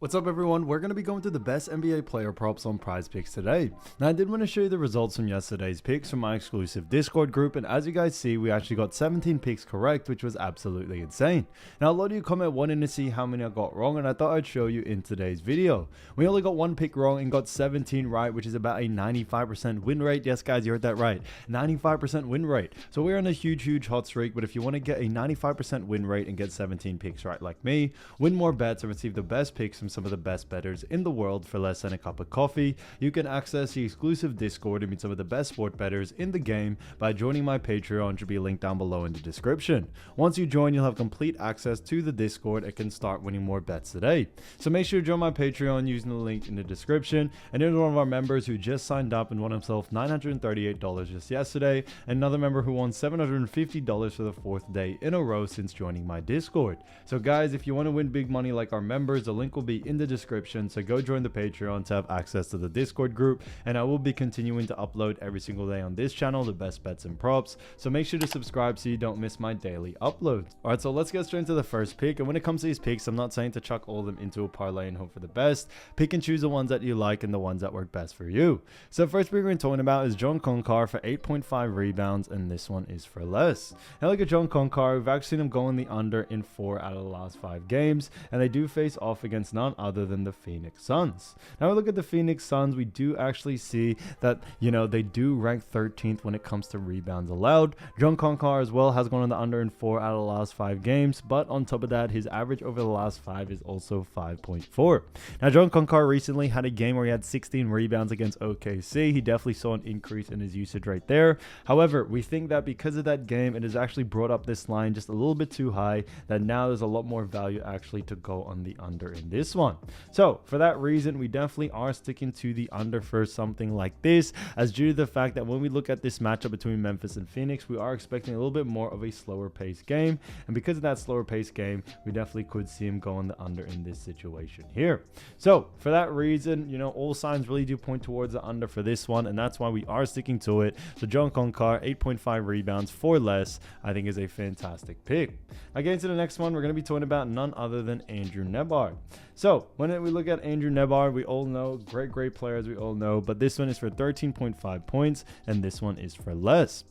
What's up everyone, we're going to be going through the best NBA player props on Prizepicks today. Now I did want to show you the results from yesterday's picks from my exclusive Discord group, and as you guys see we actually got 17 picks correct, which was absolutely insane. Now a lot of you comment wanting to see how many I got wrong, and I thought I'd show you in today's video. We only got one pick wrong and got 17 right, which is about a 95% win rate. Yes guys, you heard that right, 95% win rate. So we're on a huge hot streak, but if you want to get a 95% win rate and get 17 picks right like me, win more bets and receive the best picks from some of the best bettors in the world for less than a cup of coffee, you can access the exclusive Discord and meet some of the best sport bettors in the game by joining my Patreon, which will be linked down below in the description. Once you join, you'll have complete access to the Discord and can start winning more bets today. So make sure to join my Patreon using the link in the description. And here's one of our members who just signed up and won himself $938 just yesterday, and another member who won $750 for the 4th day in a row since joining my Discord. So guys, if you want to win big money like our members, the link will be in the description, so go join the Patreon to have access to the Discord group, and I will be continuing to upload every single day on this channel the best bets and props, so make sure to subscribe so you don't miss my daily uploads. Alright, so let's get straight into the first pick. And when it comes to these picks, I'm not saying to chuck all of them into a parlay and hope for the best. Pick and choose the ones that you like and the ones that work best for you. So the first pick we're going to talk about is Konchar for 8.5 rebounds, and this one is for less. Now look at Konchar, we've actually seen him go in the under in 4 out of the last 5 games, and they do face off against none other than the Phoenix Suns. Now we look at the Phoenix Suns, we do actually see that, they do rank 13th when it comes to rebounds allowed. Konchar as well has gone on the under in 4 out of the last 5 games, but on top of that, his average over the last 5 is also 5.4. Now Konchar recently had a game where he had 16 rebounds against OKC. He definitely saw an increase in his usage right there. However, we think that because of that game, it has actually brought up this line just a little bit too high, that now there's a lot more value actually to go on the under in this one. So for that reason, we definitely are sticking to the under for something like this, as due to the fact that when we look at this matchup between Memphis and Phoenix, we are expecting a little bit more of a slower paced game, and because of that slower paced game, we definitely could see him go on the under in this situation here. So for that reason, all signs really do point towards the under for this one, and that's why we are sticking to it. So Konchar, 8.5 rebounds for less, I think is a fantastic pick. Again, to the next one, we're going to be talking about none other than Andrew Nembhard. So when we look at Andrew Nembhard, we all know, great players, we all know, but this one is for 13.5 points, and this one is for less.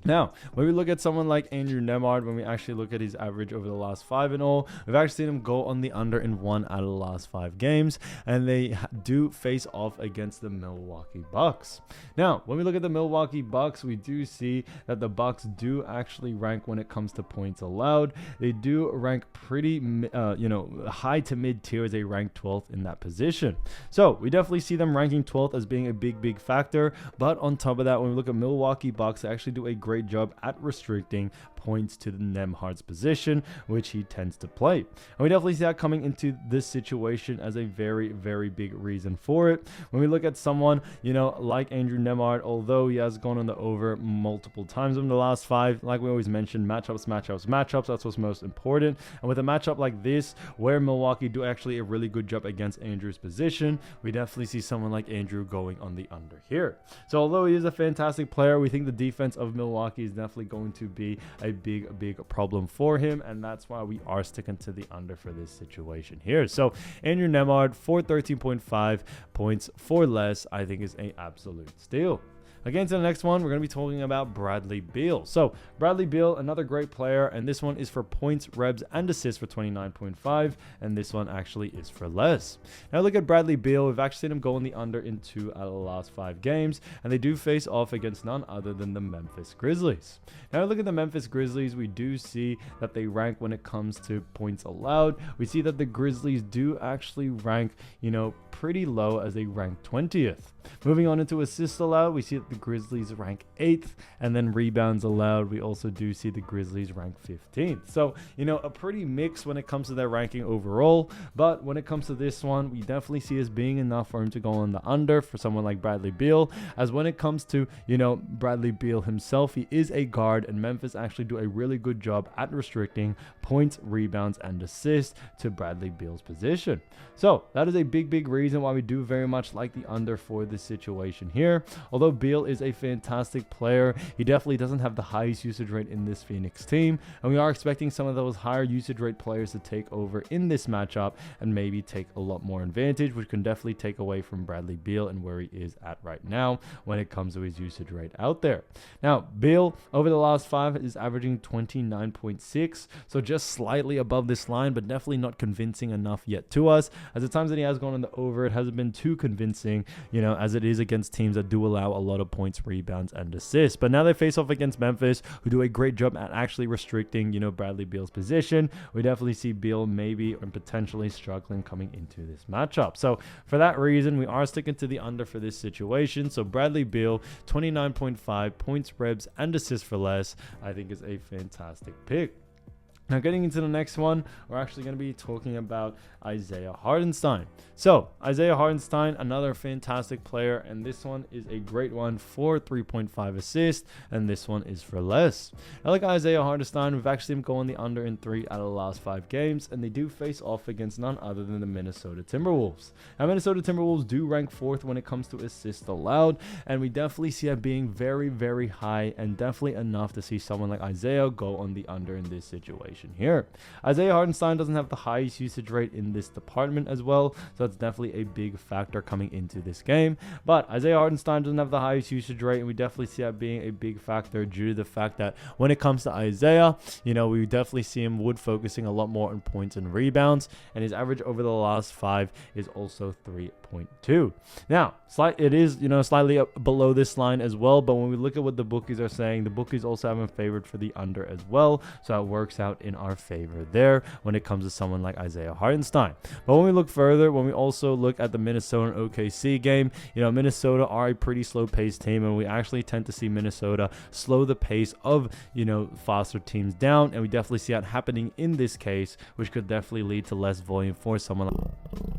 Now, when we look at someone like Andrew Nembhard, when we actually look at his average over the last 5 and all, we've actually seen him go on the under in 1 out of the last 5 games, and they do face off against the Milwaukee Bucks. Now, when we look at the Milwaukee Bucks, we do see that the Bucks do actually rank when it comes to points allowed. They do rank pretty, high to mid tiers. They rank 12th in that position. So we definitely see them ranking 12th as being a big factor. But on top of that, when we look at Milwaukee Bucks, they actually do a great job at restricting points to the Nembhard's position, which he tends to play. And we definitely see that coming into this situation as a very big reason for it. When we look at someone, like Andrew Nembhard, although he has gone on the over multiple times in the last 5, like we always mention, matchups, that's what's most important. And with a matchup like this, where Milwaukee do actually a really good job against Andrew's position, we definitely see someone like Andrew going on the under here. So although he is a fantastic player, we think the defense of Milwaukee is definitely going to be a big problem for him, and that's why we are sticking to the under for this situation here. So Andrew Nembhard for 13.5 points for less, I think is an absolute steal. Again, to the next one, we're going to be talking about Bradley Beal. So Bradley Beal, another great player, and this one is for points, rebs, and assists for 29.5, and this one actually is for less. Now look at Bradley Beal. We've actually seen him go in the under in 2 out of the last 5 games, and they do face off against none other than the Memphis Grizzlies. Now look at the Memphis Grizzlies. We do see that they rank when it comes to points allowed. We see that the Grizzlies do actually rank, pretty low, as they rank 20th. Moving on into assists allowed, we see that the Grizzlies rank 8th, and then rebounds allowed, we also do see the Grizzlies rank 15th. So, a pretty mix when it comes to their ranking overall, but when it comes to this one, we definitely see as being enough for him to go on the under for someone like Bradley Beal, as when it comes to, Bradley Beal himself, he is a guard, and Memphis actually do a really good job at restricting points, rebounds, and assists to Bradley Beal's position. So, that is a big reason why we do very much like the under for this situation here. Although Beal Beal is a fantastic player. He definitely doesn't have the highest usage rate in this Phoenix team, and we are expecting some of those higher usage rate players to take over in this matchup and maybe take a lot more advantage, which can definitely take away from Bradley Beal and where he is at right now when it comes to his usage rate out there. Now, Beal over the last 5 is averaging 29.6, so just slightly above this line, but definitely not convincing enough yet to us. As the times that he has gone on the over, it hasn't been too convincing, you know, as it is against teams that do allow a lot of points, rebounds, and assists. But now they face off against Memphis, who do a great job at actually restricting, you know, Bradley Beal's position. We definitely see Beal maybe and potentially struggling coming into this matchup. So for that reason, we are sticking to the under for this situation. So Bradley Beal, 29.5 points, rebs, and assists for less, I think is a fantastic pick. Now, getting into the next one, we're actually going to be talking about Isaiah Hartenstein. So, Isaiah Hartenstein, another fantastic player, and this one is a great one for 3.5 assists, and this one is for less. I like Isaiah Hartenstein. We've actually been going the under in 3 out of the last 5 games, and they do face off against none other than the Minnesota Timberwolves. Now, Minnesota Timberwolves do rank 4th when it comes to assists allowed, and we definitely see it being very, very high, and definitely enough to see someone like Isaiah go on the under in this situation here. Isaiah Hartenstein doesn't have the highest usage rate in this department as well, so that's definitely a big factor coming into this game. But Isaiah Hartenstein doesn't have the highest usage rate, and we definitely see that being a big factor due to the fact that when it comes to Isaiah, you know, we definitely see him focusing a lot more on points and rebounds, and his average over the last 5 is also 3.2. Now, it is, you know, slightly up below this line as well, but when we look at what the bookies are saying, the bookies also have him favored for the under as well, so it works out in our favor there when it comes to someone like Isaiah Hartenstein. But when we look further, when we also look at the Minnesota and OKC game, you know, Minnesota are a pretty slow-paced team, and we actually tend to see Minnesota slow the pace of, you know, faster teams down, and we definitely see that happening in this case, which could definitely lead to less volume for someone like